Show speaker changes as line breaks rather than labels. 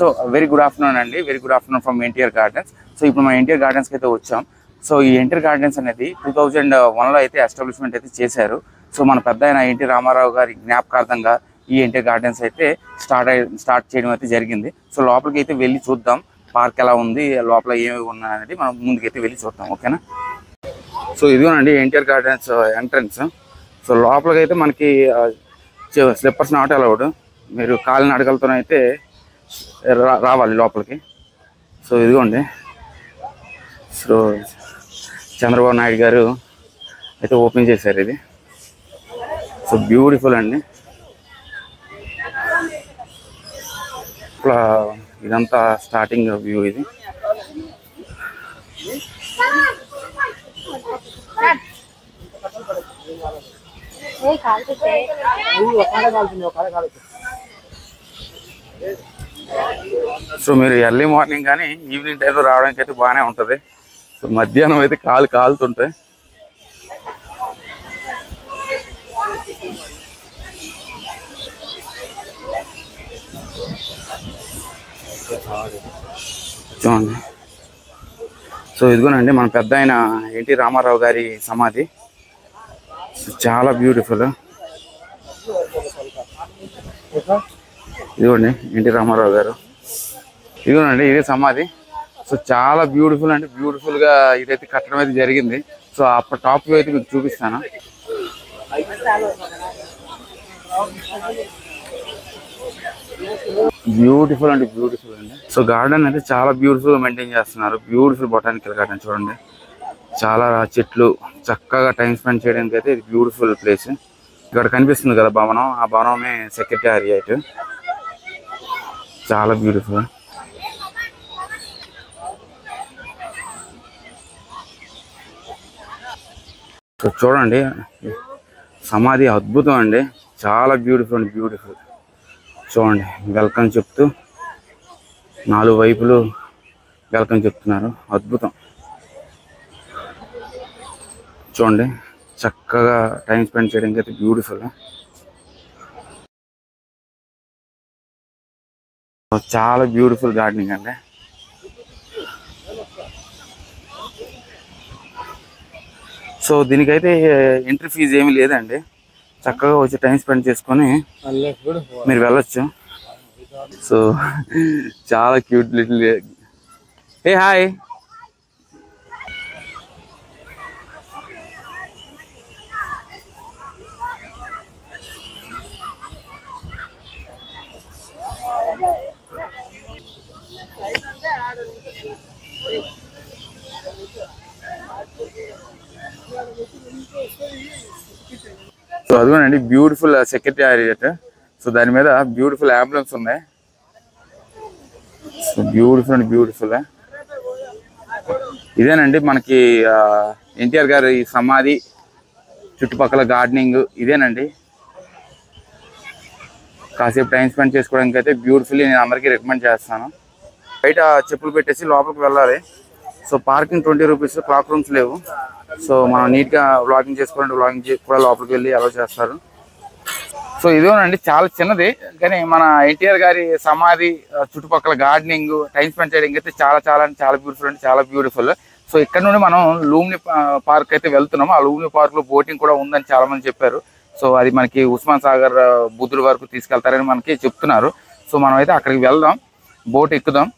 So very good afternoon అండి, very good afternoon from NTR gardens. So ఇప్పుడు మనం ఎన్టీఆర్ గార్డెన్స్కి అయితే వచ్చాం. సో ఈ ఎన్టీఆర్ గార్డెన్స్ అనేది 2001లో అయితే ఎస్టాబ్లిష్మెంట్ అయితే చేశారు. సో మన పెద్ద ఆయన ఎన్టీ రామారావు గారి జ్ఞాపకార్థంగా ఈ ఎన్టీఆర్ గార్డెన్స్ అయితే స్టార్ట్ చేయడం అయితే జరిగింది. సో లోపలికి అయితే వెళ్ళి చూద్దాం, పార్క్ ఎలా ఉంది, లోపల ఏమేమి ఉన్నాయనేది మనం ముందుకైతే వెళ్ళి చూద్దాం, ఓకేనా. సో ఇదిగోనండి ఎన్టీఆర్ గార్డెన్స్ ఎంట్రన్స్. సో లోపలికి అయితే మనకి స్లిప్పర్స్ నాట్ అలౌడ్, మీరు కాలినడకలతోనైతే రావాలి లోపలికి. సో ఇదిగోండి, సో చంద్రబాబు నాయుడు గారు అయితే ఓపెన్ చేశారు ఇది. సో బ్యూటిఫుల్ అండి, ఇదంతా స్టార్టింగ్ వ్యూ ఇది. సో మీరు ఎర్లీ మార్నింగ్ కానీ ఈవినింగ్ టైంలో రావడానికి అయితే బాగానే ఉంటుంది. సో మధ్యాహ్నం అయితే కాలుతుంటాయి. చూడండి, సో ఇదిగోనండి మన పెద్ద ఆయన ఎన్టీ రామారావు గారి సమాధి. చాలా బ్యూటిఫుల్. ఇదిగోండి ఎన్టీ రామారావు గారు, ఇదిగోనండి ఇదే సమాధి. సో చాలా బ్యూటిఫుల్ అంటే బ్యూటిఫుల్గా ఇదైతే కట్టడం అయితే జరిగింది. సో అప్పుడు టాప్ వ్యూ అయితే మీకు చూపిస్తాను. బ్యూటిఫుల్ అంటే బ్యూటిఫుల్ అండి. సో గార్డెన్ అయితే చాలా బ్యూటిఫుల్గా మెయింటైన్ చేస్తున్నారు. బ్యూటిఫుల్ బొటానికల్ గార్డెన్ చూడండి, చాలా చెట్లు, చక్కగా టైం స్పెండ్ చేయడానికి అయితే ఇది బ్యూటిఫుల్ ప్లేస్. ఇక్కడ కనిపిస్తుంది కదా భవనం, ఆ భవనమే సెక్రటేరియట్. చాలా బ్యూటిఫుల్. సో చూడండి సమాధి అద్భుతం అండి, చాలా బ్యూటిఫుల్ అండి, బ్యూటిఫుల్. చూడండి వెల్కమ్ చెప్తూ 4 వైపులు వెల్కమ్ చెప్తున్నారు, అద్భుతం. చూడండి చక్కగా టైం స్పెండ్ చేయడానికి అయితే బ్యూటిఫుల్. చాలా బ్యూటిఫుల్ గార్డెనింగ్ అండి. సో దీనికైతే ఎంట్రీ ఫీజు ఏమీ లేదండి, చక్కగా వచ్చి టైం స్పెండ్ చేసుకొని మీరు వెళ్ళొచ్చు. సో చాలా క్యూట్ లిటిల్. ఏ హాయ్. సో అదిగోనండి బ్యూటిఫుల్ సెక్రటేరియట్. సో దాని మీద బ్యూటిఫుల్ అంబులెన్స్ ఉన్నాయి. So beautiful and beautiful. ఇదేనండి మనకి ఎన్టీఆర్ గారి సమాధి చుట్టుపక్కల గార్డెనింగ్ ఇదేనండి. కాసేపు టైం స్పెండ్ చేసుకోవడానికి అయితే బ్యూటిఫుల్లీ నేను అందరికీ రికమెండ్ చేస్తాను. బయట చెప్పులు పెట్టేసి లోపలికి వెళ్ళాలి. So parking 20 rupees, clock rooms లేవు. సో మనం నీట్గా వ్లాగింగ్ చేసుకోవాలంటే వ్లాగింగ్ కూడా లోపలికి వెళ్ళి అలౌ చేస్తారు. సో ఇదేనండి చాలా చిన్నది, కానీ మన ఎన్టీఆర్ గారి సమాధి చుట్టుపక్కల గార్డెనింగ్ టైం స్పెండ్ చేయడానికి అయితే చాలా చాలా చాలా బ్యూటిఫుల్ అంటే చాలా బ్యూటిఫుల్. సో ఇక్కడ నుండి మనం లూమ్ని పార్క్ అయితే వెళ్తున్నాము. ఆ లూమ్ని పార్క్లో బోటింగ్ కూడా ఉందని చాలా మంది చెప్పారు. సో అది మనకి ఉస్మాన్ సాగర్ బుద్ధుడి వరకు తీసుకెళ్తారని మనకి చెప్తున్నారు. సో మనం అయితే అక్కడికి వెళ్దాం, బోట్ ఎక్కుదాం.